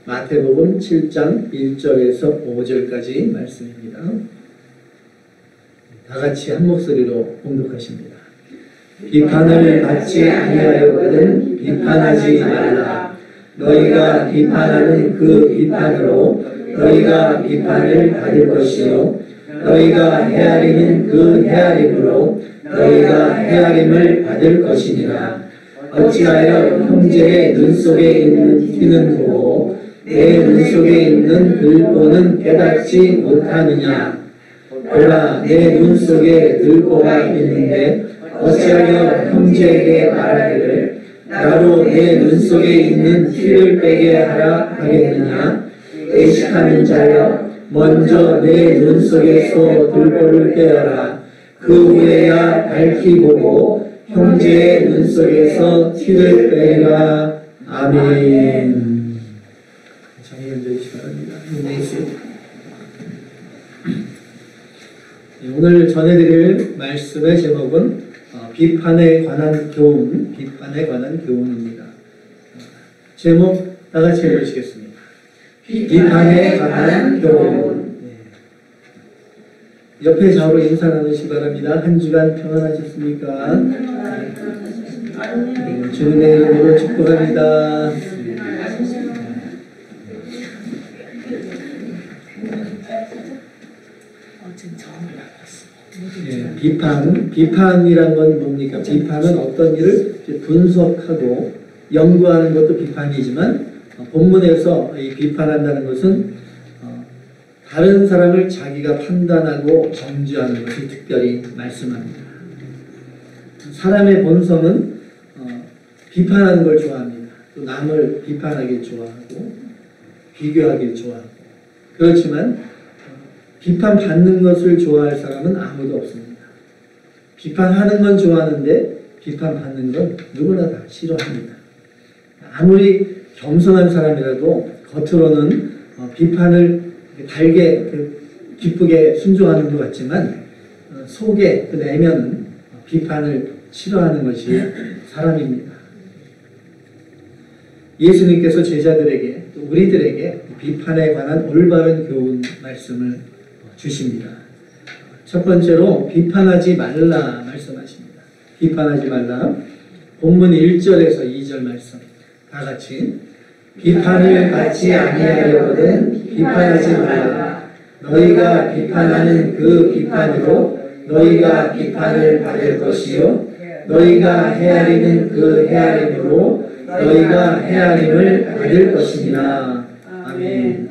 마태복음 7장 1절에서 5절까지 말씀입니다. 다 같이 한 목소리로 봉독하십니다. 비판을 받지 아니하려거든 비판하지 말라. 너희가 비판하는 그 비판으로 너희가 비판을 받을 것이요 너희가 헤아리는 그 헤아림으로 너희가 헤아림을 받을 것이니라. 어찌하여 형제의 눈 속에 있는 티는 보고 내 눈 속에 있는 들보는 깨닫지 못하느냐. 보라, 내 눈 속에 들보가 있는데 어찌하여 형제에게 말하기를 나로 내 눈 속에 있는 티를 빼게 하라 하겠느냐. 의식하는 자여, 먼저 내 눈 속에서 들보를 빼어라. 그 후에야 밝히 보고 형제의 눈 속에서 티를 빼라. 아멘. 장애 연주해주시기 바랍니다. 오늘 전해드릴 말씀의 제목은 비판에 관한 교훈, 비판에 관한 교훈입니다. 제목 다 같이 해보시겠습니다. 비판에 관한 교훈. 옆에 좌우로 인사 나누시기 바랍니다. 한 주간 평안하셨습니까? 주님의 이름으로 축복합니다. 비판이란 건 뭡니까? 비판은 어떤 일을 분석하고 연구하는 것도 비판이지만 본문에서 이 비판한다는 것은 다른 사람을 자기가 판단하고 정죄하는 것을 특별히 말씀합니다. 사람의 본성은 비판하는 걸 좋아합니다. 또 남을 비판하길 좋아하고 비교하길 좋아하고 그렇지만 비판받는 것을 좋아할 사람은 아무도 없습니다. 비판하는 건 좋아하는데 비판받는 건 누구나 다 싫어합니다. 아무리 겸손한 사람이라도 겉으로는 비판을 달게 기쁘게 순종하는 것 같지만 속에 그 내면은 비판을 싫어하는 것이 사람입니다. 예수님께서 제자들에게 또 우리들에게 비판에 관한 올바른 교훈 말씀을 주십니다. 첫 번째로 비판하지 말라 말씀하십니다. 비판하지 말라. 본문 1절에서 2절 말씀 다 같이 비판을 받지 아니하려거든 비판하지 말라. 너희가 비판하는 그 비판으로 너희가 비판을 받을 것이요 너희가 헤아리는 그 헤아림으로 너희가 헤아림을 받을 것이니라. 아멘.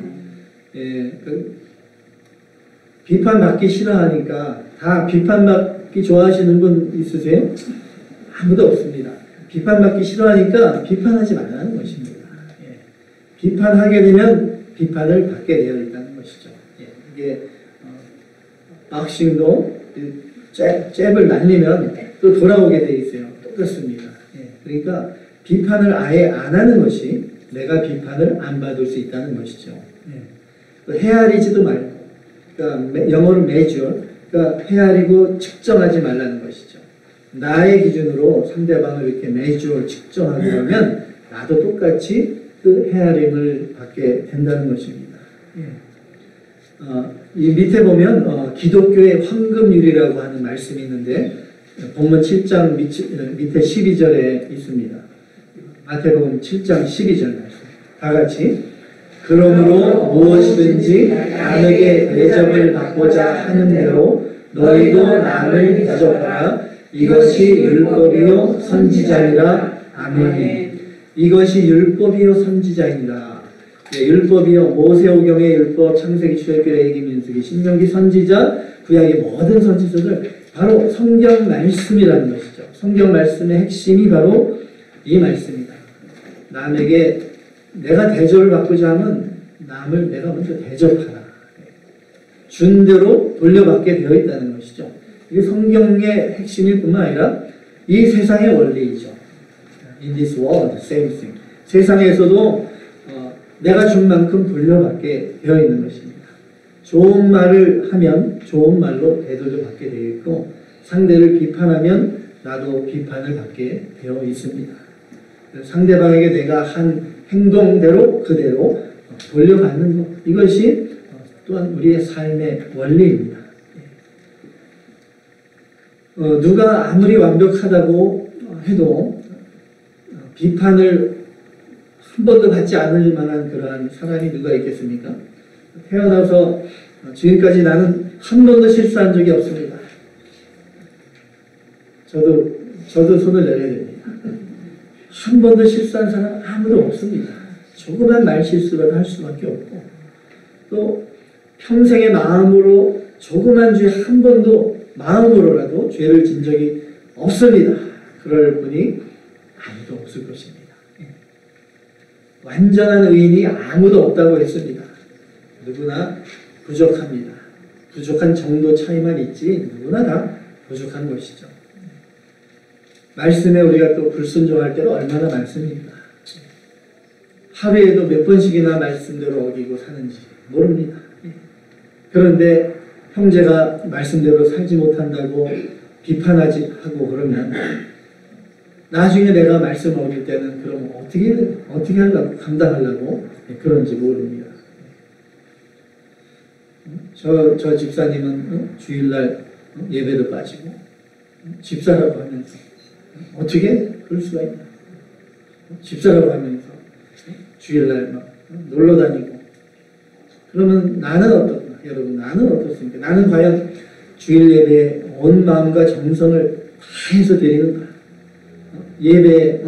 비판받기 싫어하니까 다 비판받기 좋아하시는 분 있으세요? 아무도 없습니다. 비판받기 싫어하니까 비판하지 말라는 것입니다. 비판하게 되면 비판을 받게 되어 있다는 것이죠. 이게 박싱도 잽을 날리면 또 돌아오게 되어 있어요. 똑같습니다. 그러니까 비판을 아예 안 하는 것이 내가 비판을 안 받을 수 있다는 것이죠. 헤아리지도 말고 그러니까 영어로 measure, 그러니까 헤아리고 측정하지 말라는 것이죠. 나의 기준으로 상대방을 이렇게 measure, 측정하게 되면 나도 똑같이 그 헤아림을 받게 된다는 것입니다. 이 밑에 보면 기독교의 황금률이라고 하는 말씀이 있는데 본문 7장 밑에 12절에 있습니다. 마태복음 7장 12절 말씀 다 같이 그러므로 무엇이든지 남에게 대접을 받고자 하는 대로 너희도 남을 대접하라. 이것이 율법이요 선지자니라. 아멘. 이것이 율법이요 선지자니라. 율법이요 모세오경의 율법, 창세기, 출애굽기, 레위기, 민수기, 신명기, 선지자, 구약의 모든 선지서들 바로 성경 말씀이라는 것이죠. 성경 말씀의 핵심이 바로 이 말씀이다. 남에게 내가 대접을 받고자 하면 남을 내가 먼저 대접하라. 준 대로 돌려받게 되어 있다는 것이죠. 이게 성경의 핵심일 뿐만 아니라 이 세상의 원리이죠. In this world, same thing. 세상에서도 내가 준 만큼 돌려받게 되어 있는 것입니다. 좋은 말을 하면 좋은 말로 되돌려받게 되어 있고 상대를 비판하면 나도 비판을 받게 되어 있습니다. 상대방에게 내가 한 행동대로 그대로 돌려받는 것. 이것이 또한 우리의 삶의 원리입니다. 누가 아무리 완벽하다고 해도 비판을 한 번도 받지 않을 만한 그러한 사람이 누가 있겠습니까? 태어나서 지금까지 나는 한 번도 실수한 적이 없습니다. 저도 손을 내려야 됩니다. 한 번도 실수한 사람 아무도 없습니다. 조그만 말 실수라도 할 수밖에 없고, 또 평생의 마음으로 조그만 죄 한 번도 마음으로라도 죄를 진 적이 없습니다. 그럴 분이 아무도 없을 것입니다. 완전한 의인이 아무도 없다고 했습니다. 누구나 부족합니다. 부족한 정도 차이만 있지 누구나 다 부족한 것이죠. 말씀에 우리가 또 불순종할 때가 얼마나 많습니까? 하루에도 몇 번씩이나 말씀대로 어기고 사는지 모릅니다. 그런데 형제가 말씀대로 살지 못한다고 비판하지 하고 그러면 나중에 내가 말씀 어길 때는 그럼 어떻게 하려고 감당하려고 그런지 모릅니다. 저 집사님은 주일날 예배도 빠지고 집사라고 하면서 어떻게 그럴 수가 있나? 집사라고 하면서 주일날 막 놀러 다니고 그러면 나는 어떻나? 여러분 나는 어떻습니까? 나는 과연 주일 예배에 온 마음과 정성을 다해서 드리는가? 예배에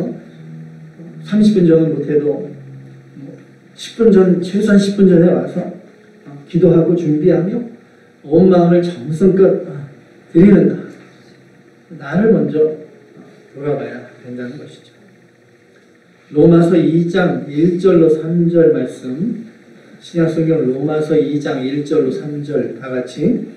30분 전은 못해도 10분 전, 최소한 10분 전에 와서 기도하고 준비하며 온 마음을 정성껏 드리는가? 나를 먼저 돌아봐야 된다는 것이죠. 로마서 2장 1절로 3절 말씀, 신약성경 로마서 2장 1절로 3절 다 같이.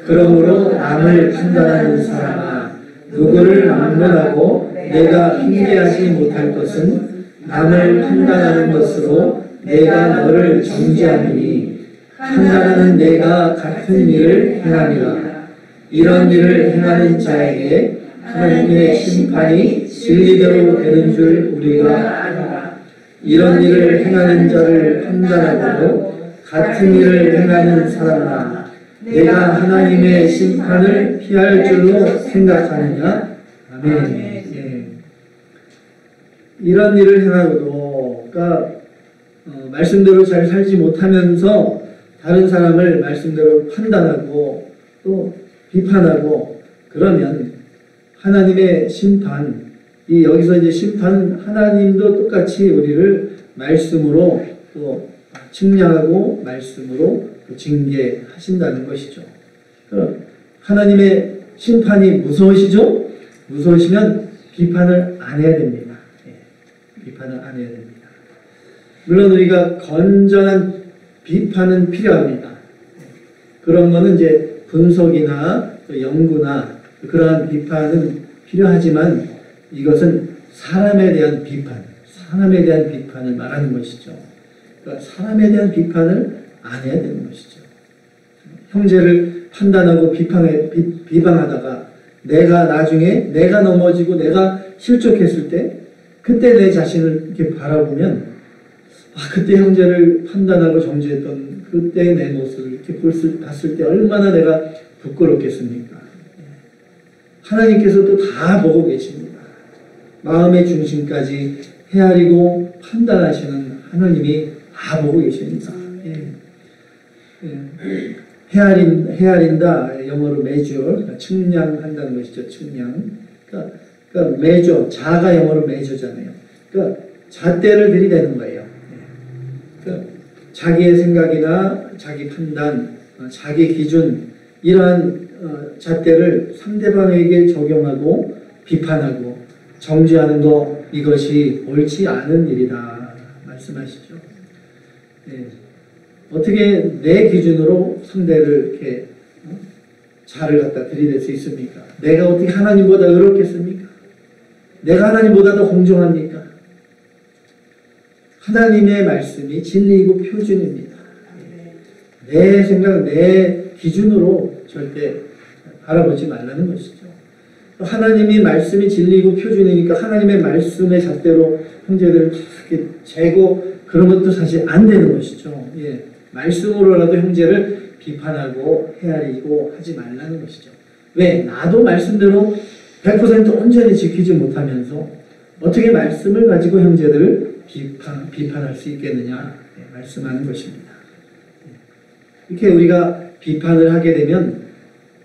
그러므로 남을 판단하는 사람아, 누구를 막론하고 내가 핑계하지 못할 것은 남을 판단하는 것으로 내가 너를 정죄하느니, 판단하는 내가 같은 일을 행하니라. 이런 일을 행하는 자에게 하나님의 심판이 진리대로 되는 줄 우리가 아노라. 이런 일을 행하는 자를 판단하고 같은 일을 행하는 사람아, 내가 하나님의 심판을 피할 줄로 생각하느냐? 아멘. 예. 이런 일을 행하고도, 그러니까 말씀대로 잘 살지 못하면서 다른 사람을 말씀대로 판단하고 또 비판하고 그러면 하나님의 심판, 여기서 이제 심판, 하나님도 똑같이 우리를 말씀으로 또 측량하고 말씀으로 또 징계하신다는 것이죠. 하나님의 심판이 무서우시죠? 무서우시면 비판을 안 해야 됩니다. 비판을 안 해야 됩니다. 물론 우리가 건전한 비판은 필요합니다. 그런 거는 이제 분석이나 연구나 그러한 비판은 필요하지만 이것은 사람에 대한 비판을 말하는 것이죠. 그러니까 사람에 대한 비판을 안 해야 되는 것이죠. 형제를 판단하고 비방하다가 내가 나중에 내가 넘어지고 내가 실족했을 때 그때 내 자신을 이렇게 바라보면 그때 형제를 판단하고 정죄했던 그때 내 모습을 이렇게 봤을 때 얼마나 내가 부끄럽겠습니까? 하나님께서도 다 보고 계십니다. 마음의 중심까지 헤아리고 판단하시는 하나님이 다 보고 계십니다. 헤아린다, 영어로 measure, 측량한다는 것이죠. 측량. 그러니까 measure, 자가 영어로 measure잖아요. 그러니까 잣대를 들이대는 거예요. 그러니까 자기의 생각이나 자기 판단, 자기 기준, 이러한 잣대를 상대방에게 적용하고 비판하고 정죄하는 것, 이것이 옳지 않은 일이다 말씀하시죠. 어떻게 내 기준으로 상대를 이렇게 자를 갖다 들이댈 수 있습니까? 내가 어떻게 하나님보다 의롭겠습니까? 내가 하나님보다 더 공정합니까? 하나님의 말씀이 진리이고 표준입니다. 내 생각, 내 기준으로 절대 바라보지 말라는 것이죠. 하나님이 말씀이 진리고 표준이니까 하나님의 말씀의 잣대로 형제들을 이렇게 재고 그런 것도 사실 안 되는 것이죠. 예. 말씀으로라도 형제를 비판하고 헤아리고 하지 말라는 것이죠. 왜? 나도 말씀대로 100% 온전히 지키지 못하면서 어떻게 말씀을 가지고 형제들을 비판할 수 있겠느냐 말씀하는 것입니다. 이렇게 우리가 비판을 하게 되면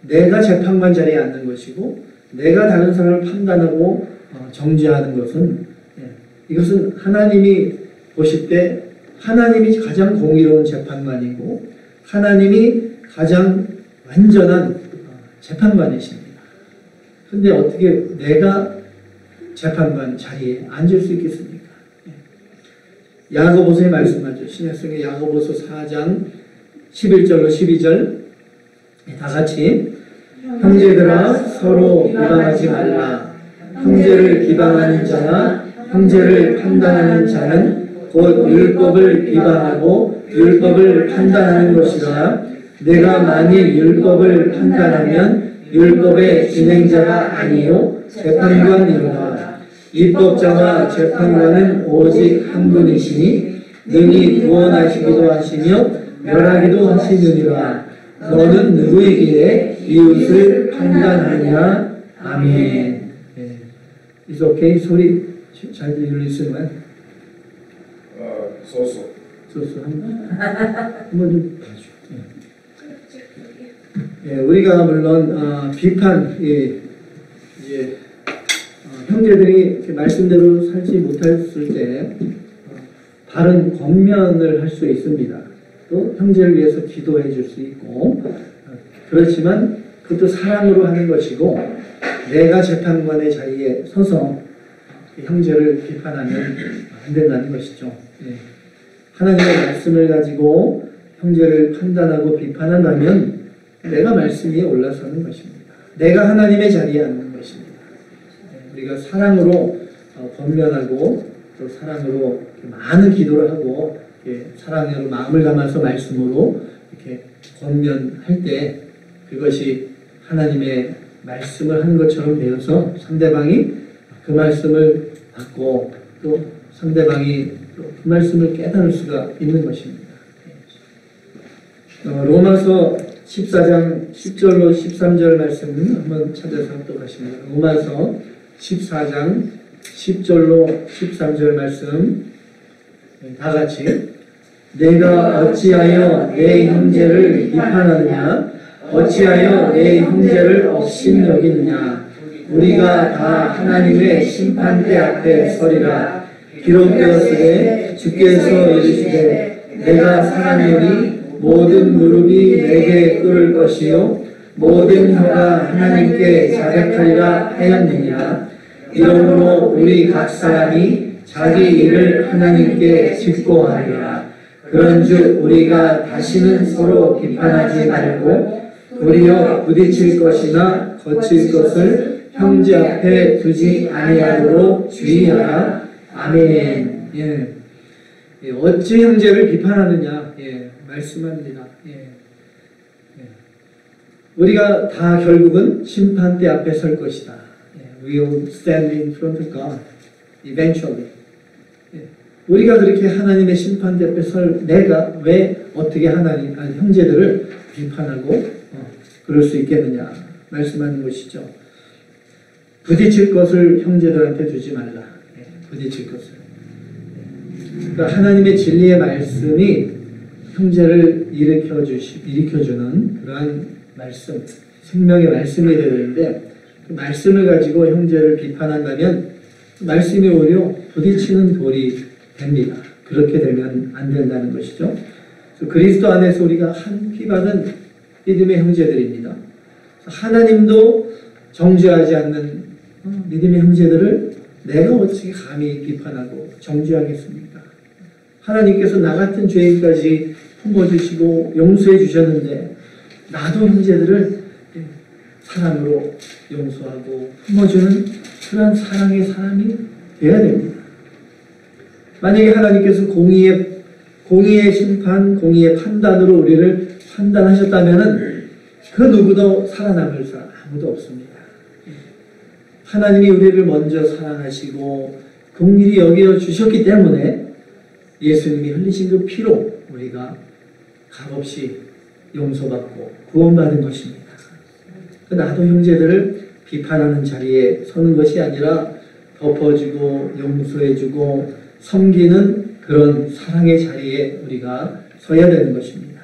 내가 재판관 자리에 앉는 것이고 내가 다른 사람을 판단하고 정죄하는 것은 이것은 하나님이 보실 때 하나님이 가장 공의로운 재판관이고 하나님이 가장 완전한 재판관이십니다. 근데 어떻게 내가 재판관 자리에 앉을 수 있겠습니까? 야고보서에 말씀하죠. 신약성의 야고보서 4장 11절로 12절 다 같이 형제들아 서로 비방하지 말라. 형제를 비방하는 자나 형제를 판단하는 자는 곧 율법을 비방하고 율법을 판단하는 것이라. 내가 만일 율법을 판단하면 율법의 진행자가 아니요 재판관이로다. 입법자와 재판관은 오직 한 분이시니 능히 구원하시기도 하시며 멸하기도 하시느니라. 너는 누구이기에 이웃을 판단하냐? 아멘. It's okay. 소리 잘 들리시나요? 소소. 한번 좀 봐줘. 우리가 물론 비판, 이제 형제들이 말씀대로 살지 못했을 때 바른 권면을 할 수 있습니다. 또 형제를 위해서 기도해 줄 수 있고 그렇지만 그것도 사랑으로 하는 것이고 내가 재판관의 자리에 서서 형제를 비판하면 안 된다는 것이죠. 하나님의 말씀을 가지고 형제를 판단하고 비판한다면 내가 말씀 위에 올라서는 것입니다. 내가 하나님의 자리에 앉는 것입니다. 우리가 사랑으로 권면하고 또 사랑으로 많은 기도를 하고 사랑으로 마음을 담아서 말씀으로 이렇게 권면할 때 그것이 하나님의 말씀을 하는 것처럼 되어서 상대방이 그 말씀을 받고 또 상대방이 그 말씀을 깨달을 수가 있는 것입니다. 로마서 14장 10절로 13절 말씀 한번 찾아서 합독하십니다. 로마서 14장 10절로 13절 말씀 다 같이 내가 어찌하여 내 형제를 비판하느냐 어찌하여 내 형제를 업신여기느냐 우리가 다 하나님의 심판대 앞에 서리라. 기록되었으되 주께서 이르시되 내가 사람이니 모든 무릎이 내게 꿇을 것이요 모든 혀가 하나님께 자백하리라 하였느니라. 이러므로 우리 각 사람이 자기 일을 하나님께 직고하리라. 그런즉 우리가 다시는 서로 비판하지 말고 도리어 부딪힐 것이나 거칠 것을 형제 앞에 두지 아니하도록 주의하라. 아멘. 어찌 형제를 비판하느냐 말씀합니다. 우리가 다 결국은 심판대 앞에 설 것이다. We will stand in front of God eventually. 우리가 그렇게 하나님의 심판대 앞에 설 내가 왜 어떻게 형제들을 비판하고 그럴 수 있겠느냐 말씀하는 것이죠. 부딪힐 것을 형제들한테 두지 말라. 부딪힐 것을. 그러니까 하나님의 진리의 말씀이 형제를 일으켜주는 그러한 말씀, 생명의 말씀이 되어야 되는데 그 말씀을 가지고 형제를 비판한다면 말씀이 오히려 부딪히는 돌이 됩니다. 그렇게 되면 안 된다는 것이죠. 그리스도 안에서 우리가 한 피 받은 믿음의 형제들입니다. 하나님도 정죄하지 않는 믿음의 형제들을 내가 어떻게 감히 비판하고 정죄하겠습니까? 하나님께서 나 같은 죄인까지 품어주시고 용서해 주셨는데 나도 형제들을 사랑으로 용서하고 품어주는 그런 사랑의 사람이 되어야 됩니다. 만약에 하나님께서 공의의 심판, 공의의 판단으로 우리를 판단하셨다면 그 누구도 살아남을 사람 아무도 없습니다. 하나님이 우리를 먼저 사랑하시고 긍휼히 여겨 주셨기 때문에 예수님이 흘리신 그 피로 우리가 값없이 용서받고 구원받은 것입니다. 나도 형제들을 비판하는 자리에 서는 것이 아니라 덮어주고 용서해주고 섬기는 그런 사랑의 자리에 우리가 서야 되는 것입니다.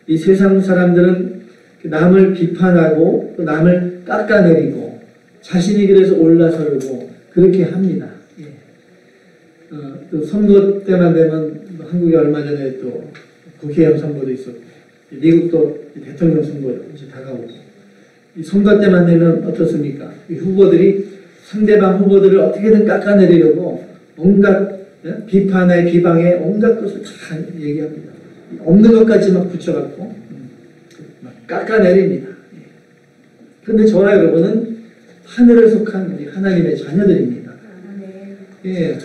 이 세상 사람들은 남을 비판하고 또 남을 깎아내리고 자신이 그래서 올라서고 그렇게 합니다. 또 선거 때만 되면 한국에 얼마 전에 또 국회의원 선거도 있었고 미국도 대통령 선거 이제 다가오고 이 선거 때만 되면 어떻습니까? 이 후보들이 상대방 후보들을 어떻게든 깎아내리려고 온갖 비판에 비방에 온갖 것을 다 얘기합니다. 없는 것까지 막 붙여갖고 막 깎아내립니다. 그런데 저와 여러분은 하늘에 속한 우리 하나님의 자녀들입니다. 예,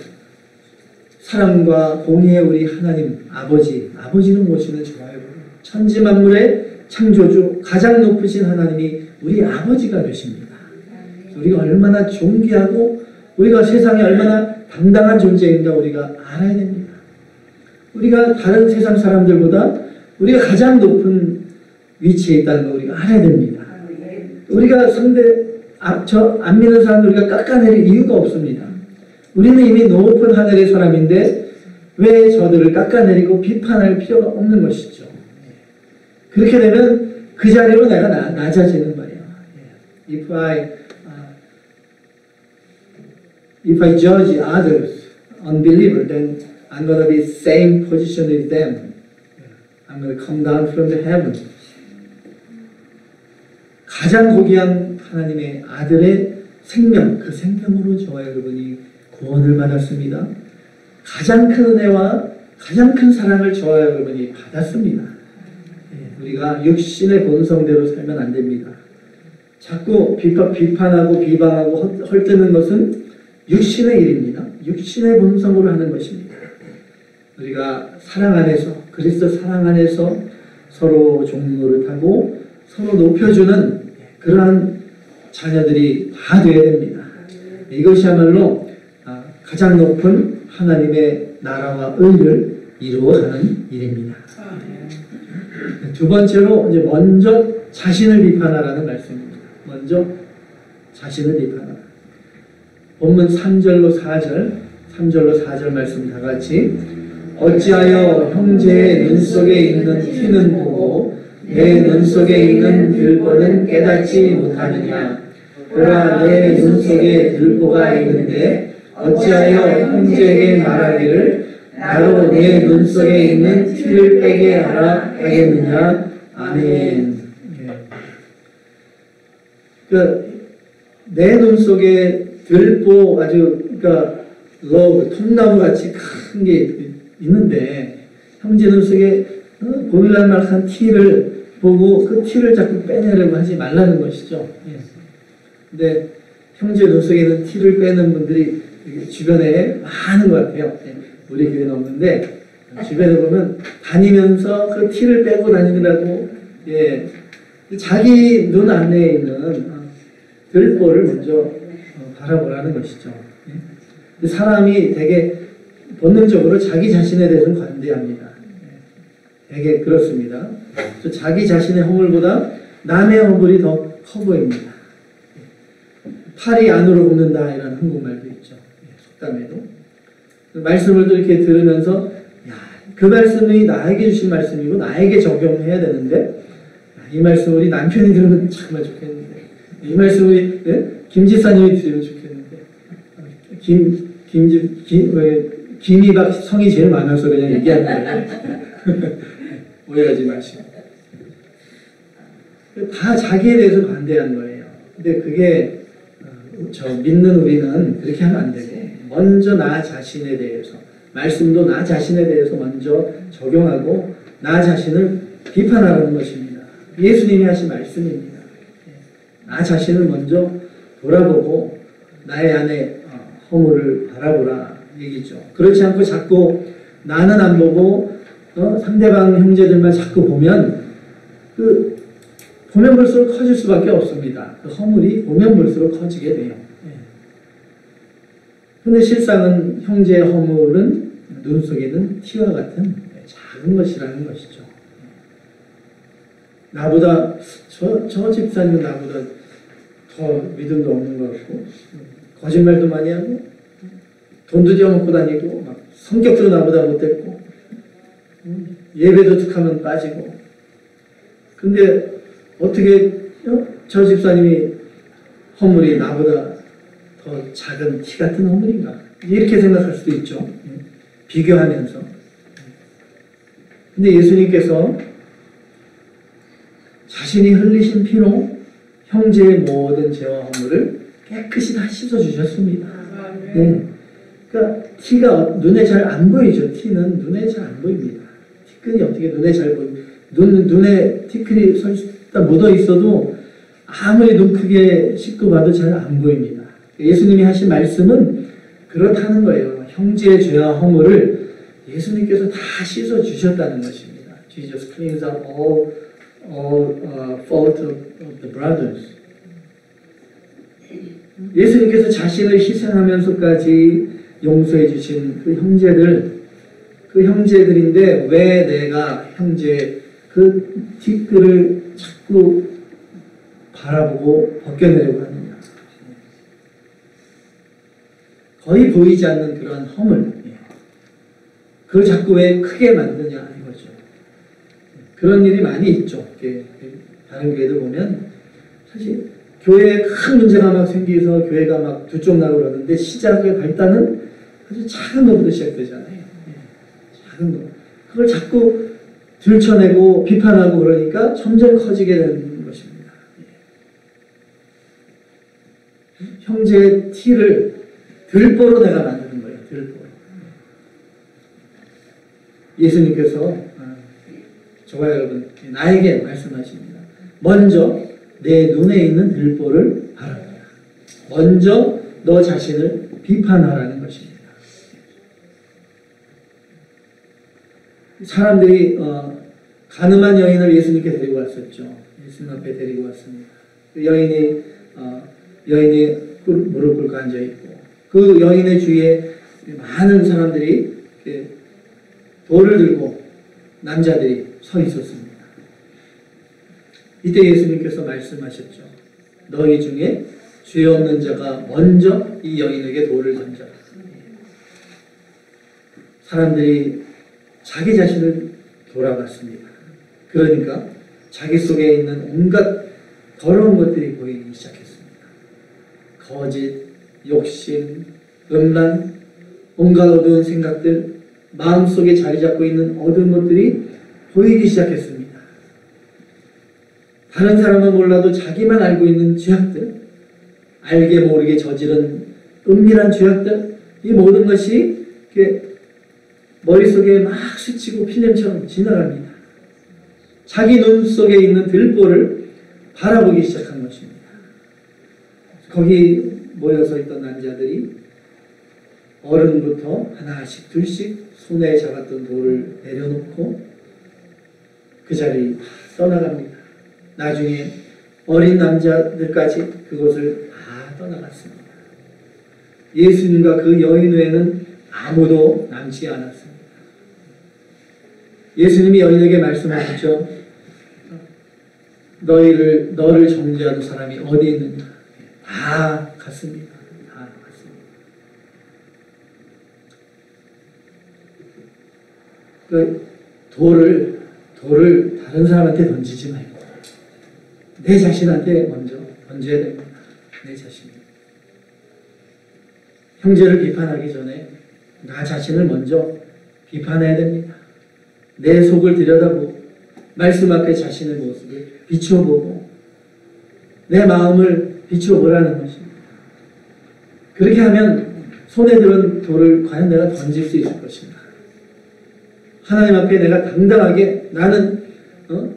사랑과 공의의 우리 하나님 아버지는 모시는 저와 여러분 천지만물의 창조주 가장 높으신 하나님이 우리 아버지가 되십니다. 우리가 얼마나 존귀하고 우리가 세상에 얼마나 당당한 존재인가 우리가 알아야 됩니다. 우리가 다른 세상 사람들보다 우리가 가장 높은 위치에 있다는 거 우리가 알아야 됩니다. 우리가 저 안 믿는 사람들 우리가 깎아내릴 이유가 없습니다. 우리는 이미 높은 하늘의 사람인데 왜 저들을 깎아내리고 비판할 필요가 없는 것이죠. 그렇게 되면 그 자리로 내가 낮아지는 거예요. If I judge others unbeliever, then I'm going to be same position with them. I'm going to come down from the heaven. 가장 고귀한 하나님의 아들의 생명, 그 생명으로 저와 여러분이 구원을 받았습니다. 가장 큰 은혜와 가장 큰 사랑을 저와 여러분이 받았습니다. 우리가 육신의 본성대로 살면 안 됩니다. 자꾸 비판하고 비방하고 헐뜯는 것은 육신의 일입니다. 육신의 본성으로 하는 것입니다. 우리가 사랑 안에서 그리스도 사랑 안에서 서로 종로를 타고 서로 높여주는 그러한 자녀들이 다 되어야 됩니다. 이것이야말로 가장 높은 하나님의 나라와 의를 이루어가는 일입니다. 두 번째로 이제 먼저 자신을 비판하라는 말씀입니다. 먼저 자신을 비판하라. 본문 3절로 4절 말씀 다 같이 어찌하여 형제의 눈 속에 있는 티는 보고 내 눈 속에 있는 들보는 깨닫지 못하느냐. 그러나 내 눈 속에 들보가 있는데 어찌하여 형제에게 말하기를 나로 내 눈 속에 있는 티를 빼게 하라 하겠느냐. 아멘. 내 눈 속에 들보 아주 통나무 같이 큰 게 있는데 형제 눈 속에 보일날만한 티를 보고 그 티를 자꾸 빼내려고 하지 말라는 것이죠. 근데 형제 눈 속에 있는 티를 빼는 분들이 주변에 많은 것 같아요. 우리 교회는 없는데 주변에 보면 다니면서 그 티를 빼고 다니느라고 자기 눈 안에 있는 들보를 먼저 바라보라는 것이죠. 사람이 되게 본능적으로 자기 자신에 대해서는 관대합니다. 되게 그렇습니다. 자기 자신의 허물보다 남의 허물이 더 커 보입니다. 팔이 안으로 굽는다 이런 한국말도 있죠. 속담에도. 말씀을 또 이렇게 들으면서 그 말씀이 나에게 주신 말씀이고 나에게 적용해야 되는데 이 말씀 우리 남편이 들으면 정말 좋겠는데 이 말씀 우리 김 지사님이 들으면 좋겠는데 김이박 성이 제일 많아서 그냥 얘기한 거예요. 오해하지 마시고. 다 자기에 대해서 관대한 거예요. 근데 그게 믿는 우리는 그렇게 하면 안 되고 먼저 나 자신에 대해서 말씀도 나 자신에 대해서 먼저 적용하고 나 자신을 비판하는 것입니다. 예수님이 하신 말씀입니다. 나 자신을 먼저 돌아보고 나의 안에 허물을 바라보라 얘기죠. 그렇지 않고 자꾸 나는 안 보고 상대방 형제들만 자꾸 보면 그 보면 볼수록 커질 수밖에 없습니다. 그 허물이 보면 볼수록 커지게 돼요. 근데 실상은 형제의 허물은 눈 속에 있는 티와 같은 작은 것이라는 것이죠. 나보다 저 집사님은 나보다 더 믿음도 없는 것 같고 거짓말도 많이 하고 돈도 떼어먹고 다니고 막 성격도 나보다 못됐고 예배도 툭하면 빠지고 근데 어떻게 저 집사님이 허물이 나보다 더 작은 티 같은 허물인가 이렇게 생각할 수도 있죠. 비교하면서. 근데 예수님께서 자신이 흘리신 피로 형제의 모든 죄와 허물을 깨끗이 다 씻어주셨습니다. 네. 그러니까 티가 눈에 잘 안 보이죠. 티는 눈에 잘 안 보입니다. 티끈이 어떻게 눈에 잘 보입니까? 눈에 티끈이 설다 묻어 있어도 아무리 눈 크게 씻고 봐도 잘 안 보입니다. 예수님이 하신 말씀은 그렇다는 거예요. 형제의 죄와 허물을 예수님께서 다 씻어 주셨다는 것입니다. Jesus cleans up all fault of the brothers. 예수님께서 자신을 희생하면서까지 용서해 주신 그 형제들인데 왜 내가 형제 그 티끌을 자꾸 바라보고 벗겨내려고 하느냐. 거의 보이지 않는 그런 허물. 그걸 자꾸 왜 크게 만드냐 이거죠. 그런 일이 많이 있죠. 다른 교회들 보면 사실 교회에 큰 문제가 막 생기서 교회가 막 두 쪽 나고 그러는데 시작의 발단은 아주 작은 것부터 시작되잖아요. 작은 것. 그걸 자꾸 들춰내고 비판하고 그러니까 점점 커지게 되는 것입니다. 형제의 티를 들보로 내가 만드는 거예요. 들보로. 예수님께서 저와 여러분 나에게 말씀하십니다. 먼저 내 눈에 있는 들보를 바라보라. 먼저 너 자신을 비판하라는 것입니다. 사람들이 가늠한 여인을 예수님께 데리고 왔었죠. 예수님 앞에 데리고 왔습니다. 그 여인이 무릎 꿇고 앉아있고 그 여인의 주위에 많은 사람들이 돌을 들고 남자들이 서 있었습니다. 이때 예수님께서 말씀하셨죠. 너희 중에 죄 없는 자가 먼저 이 여인에게 돌을 던져라. 사람들이 자기 자신을 돌아봤습니다. 그러니까 자기 속에 있는 온갖 더러운 것들이 보이기 시작했습니다. 거짓, 욕심, 음란, 온갖 어두운 생각들, 마음속에 자리 잡고 있는 어두운 것들이 보이기 시작했습니다. 다른 사람은 몰라도 자기만 알고 있는 죄악들, 알게 모르게 저지른 은밀한 죄악들, 이 모든 것이 이렇게 머릿속에 막 스치고 필름처럼 지나갑니다. 자기 눈 속에 있는 들보를 바라보기 시작한 것입니다. 거기 모여서 있던 남자들이 어른부터 하나씩 둘씩 손에 잡았던 돌을 내려놓고 그 자리를 떠나갑니다. 나중에 어린 남자들까지 그곳을 다 떠나갔습니다. 예수님과 그 여인 외에는 아무도 남지 않았습니다. 예수님이 여인에게 말씀하셨죠. 너를 정죄하는 사람이 어디 있느냐. 다 갔습니다. 다 갔습니다. 그 돌을 다른 사람한테 던지지 말고 내 자신한테 먼저 던져야 됩니다. 내 자신. 형제를 비판하기 전에 나 자신을 먼저 비판해야 됩니다. 내 속을 들여다보고 말씀 앞에 자신의 모습을 비춰보고 내 마음을 비춰보라는 것입니다. 그렇게 하면 손에 들은 돌을 과연 내가 던질 수 있을 것인가. 하나님 앞에 내가 당당하게 나는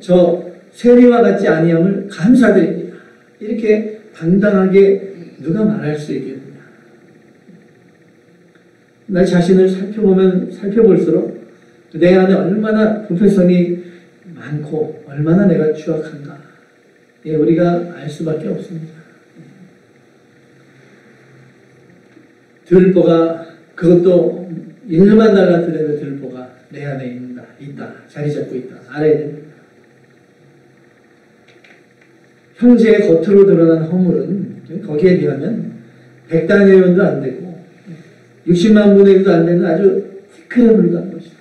저 세리와 같지 아니함을 감사드립니다. 이렇게 당당하게 누가 말할 수 있겠느냐. 나 자신을 살펴볼수록 내 안에 얼마나 부패성이 많고 얼마나 내가 추악한가. 우리가 알 수밖에 없습니다. 들보가, 그것도 일만 달라들려도 들보가 내 안에 있다. 자리 잡고 있다. 알아야 됩니다. 형제의 겉으로 드러난 허물은 거기에 비하면 100단의 1도 안 되고 60만 분의 1도 안 되는 아주 티크에 불과한 것이다.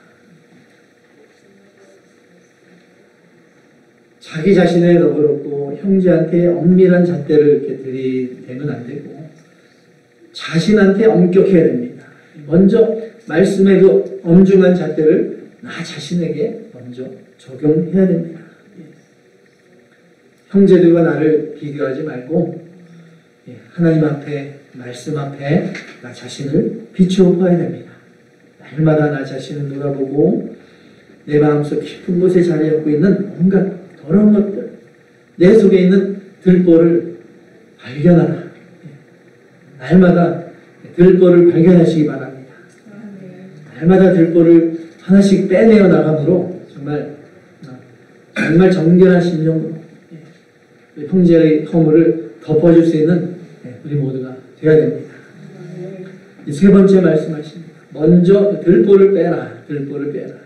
자기 자신에 너그럽고 형제한테 엄밀한 잣대를 이렇게 들이대면 안 되고 자신한테 엄격해야 됩니다. 먼저 말씀의 그 엄중한 잣대를 나 자신에게 먼저 적용해야 됩니다. 형제들과 나를 비교하지 말고 하나님 앞에, 말씀 앞에 나 자신을 비추어 봐야 됩니다. 날마다 나 자신을 돌아보고 내 마음속 깊은 곳에 자리 잡고 있는 온갖 더러운 것들, 내 속에 있는 들보를 발견하라. 날마다 들보를 발견하시기 바랍니다. 날마다 들보를 하나씩 빼내어 나감으로 정말 정결한 심령으로 형제의 허물을 덮어줄 수 있는 우리 모두가 되어야 됩니다. 세 번째 말씀하십니다. 먼저 들보를 빼라. 들보를 빼라.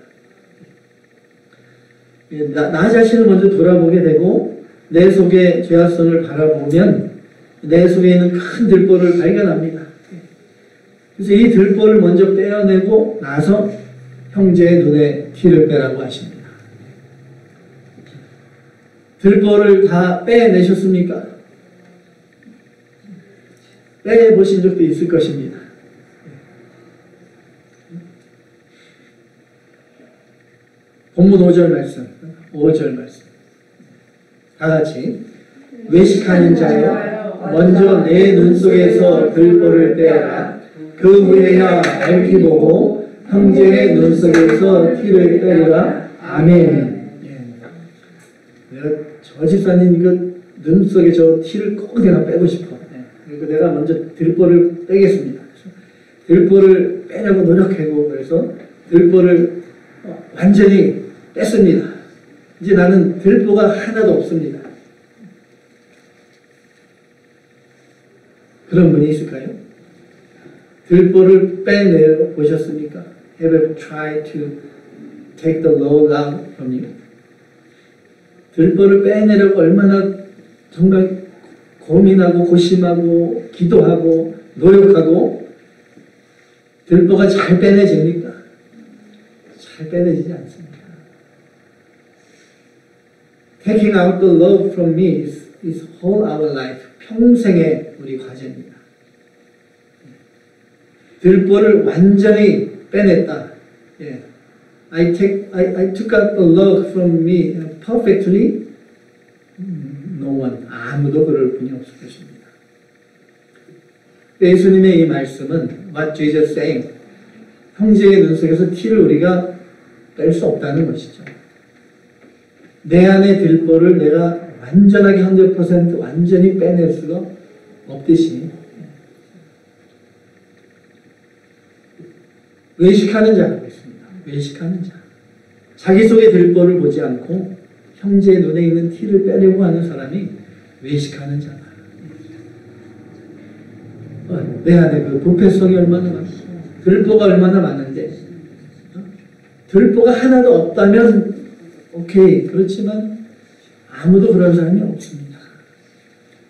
나 자신을 먼저 돌아보게 되고 내 속의 죄악성을 바라보면 내 속에 있는 큰 들보를 발견합니다. 그래서 이 들보를 먼저 빼어내고 나서 형제의 눈에 티를 빼라고 하십니다. 들보를 다 빼내셨습니까? 빼보신 적도 있을 것입니다. 본문 5절 말씀, 5절 말씀. 다 같이. 외식하는 자여, 먼저 내 눈 속에서 들보를 빼라. 그 후에야 밝히 보고 형제의 눈 속에서 티를 빼라. 아멘. 내가 저 집사님 그 눈 속에 저 티를 꼭 내가 빼고 싶어. 그러니까 내가 먼저 들보를 빼겠습니다. 들보를 빼려고 노력하고 그래서 들보를 완전히 뺐습니다. 이제 나는 들보가 하나도 없습니다. 그런 분이 있을까요? 들보를 빼내 보셨습니까? Have you tried to take the load out from you? 들보를 빼내려고 얼마나 정말 고민하고 고심하고 기도하고 노력하고 들보가 잘 빼내집니까? 잘 빼내지지 않습니다. Taking out the load from me is whole our life. 평생의 우리 과제입니다. 들보를 완전히 빼냈다. I took out the load from me perfectly. No one. 아무도 그럴 분이 없을 것입니다. 예수님의 이 말씀은 What Jesus saying? 형제의 눈 속에서 티를 우리가 뺄 수 없다는 것이죠. 내 안의 들보를 내가 완전하게 100% 완전히 빼낼 수가 없듯이 외식하는 자가 있습니다. 외식하는 자. 자기 속의 들보를 보지 않고 형제의 눈에 있는 티를 빼려고 하는 사람이 외식하는 자다. 내 안에 그 부패성이 얼마나 많고 들보가 얼마나 많은데 들보가 하나도 없다면 오케이. 그렇지만 아무도 그런 사람이 없습니다.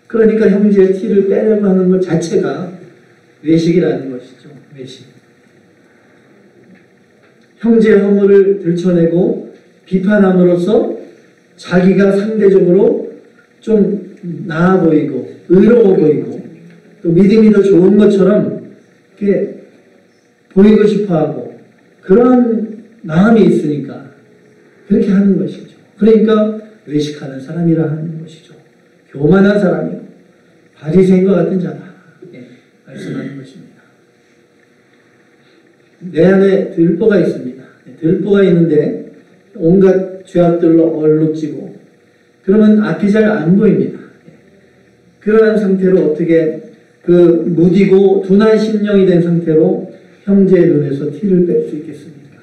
그러니까 형제의 티를 빼려고 하는 것 자체가 외식이라는 것이죠. 외식. 형제의 허물을 들춰내고 비판함으로써 자기가 상대적으로 좀 나아 보이고 의로워 보이고 또 믿음이 더 좋은 것처럼 이렇게 보이고 싶어하고 그런 마음이 있으니까 그렇게 하는 것이죠. 그러니까 외식하는 사람이라 하는 것이죠. 교만한 사람이요. 바리새인과 같은 자다. 말씀하는 것입니다. 내 안에 들보가 있습니다. 들보가 있는데 온갖 죄악들로 얼룩지고 그러면 앞이 잘 안 보입니다. 그러한 상태로 어떻게 그 무디고 둔한 심령이 된 상태로 형제의 눈에서 티를 뺄 수 있겠습니까?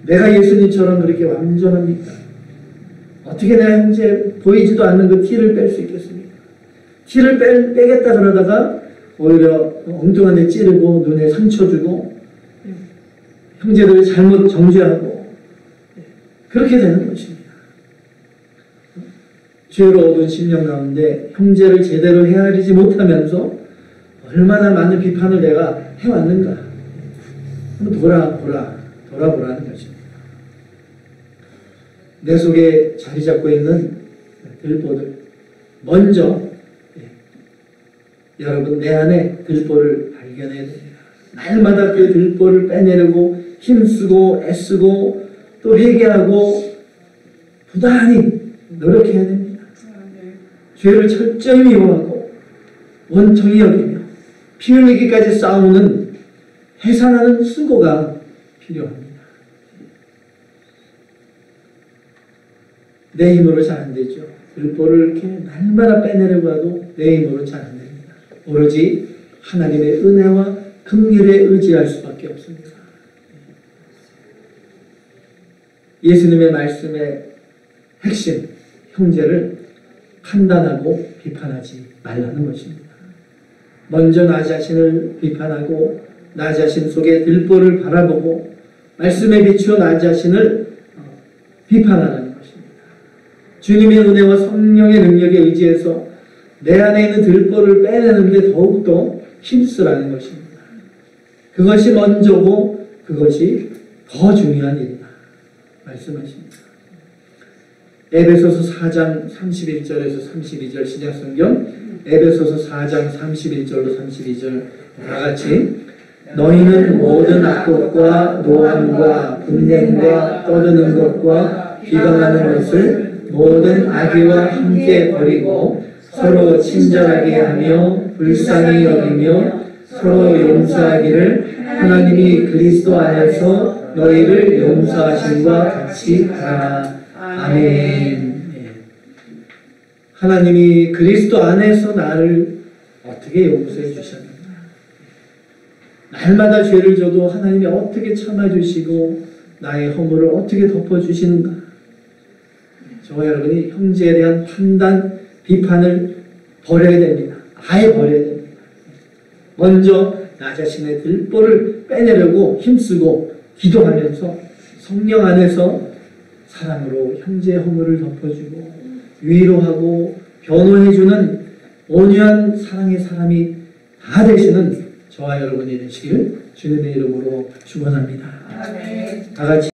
내가 예수님처럼 그렇게 완전합니까? 어떻게 내가 형제 보이지도 않는 그 티를 뺄 수 있겠습니까? 티를 빼겠다 그러다가 오히려 엉뚱한 데 찌르고 눈에 상처 주고 형제들을 잘못 정죄하고 그렇게 되는 것입니다. 죄로 얻은 심령 가운데 형제를 제대로 헤아리지 못하면서 얼마나 많은 비판을 내가 해왔는가 한번 돌아보라는 것입니다. 내 속에 자리 잡고 있는 들보들 먼저 여러분 내 안에 들보를 발견해야 됩니다. 날마다 그 들보를 빼내려고 힘쓰고 애쓰고 또 회개하고 부단히 노력해야 됩니다. 죄를 철저히 미워하고 원통히 여기며 피 흘리기까지 싸우는 해산하는 수고가 필요합니다. 내 힘으로 잘 안 되죠. 들보를 이렇게 날마다 빼내려고 해도 내 힘으로 잘 안 됩니다. 오로지 하나님의 은혜와 긍휼에 의지할 수밖에 없습니다. 예수님의 말씀의 핵심, 형제를 판단하고 비판하지 말라는 것입니다. 먼저 나 자신을 비판하고 나 자신 속에 들보를 바라보고 말씀에 비추어 나 자신을 비판하라는 것입니다. 주님의 은혜와 성령의 능력에 의지해서 내 안에 있는 들보를 빼내는데 더욱더 힘쓰라는 것입니다. 그것이 먼저고 그것이 더 중요한 일이다 말씀하십니다. 에베소서 4장 31절에서 32절 신약성경 에베소서 4장 31절로 32절 다같이 너희는 모든 악독과 노함과 분쟁과 떠드는 것과 비방하는 것을 모든 악의와 함께 버리고 서로 친절하게 하며 불쌍히 여기며 서로 용서하기를 하나님이 그리스도 안에서 너희를 용서하심과 같이 하라. 아멘. 하나님이 그리스도 안에서 나를 어떻게 용서해 주셨는가? 날마다 죄를 져도 하나님이 어떻게 참아주시고 나의 허물을 어떻게 덮어주시는가? 저와 여러분이 형제에 대한 판단, 비판을 버려야 됩니다. 아예 버려야 됩니다. 먼저 나 자신의 들보를 빼내려고 힘쓰고 기도하면서 성령 안에서 사랑으로 형제의 허물을 덮어주고 위로하고 변호해주는 온유한 사랑의 사람이 다 되시는 저와 여러분이 되시기를 주님의 이름으로 축원합니다. 다 같이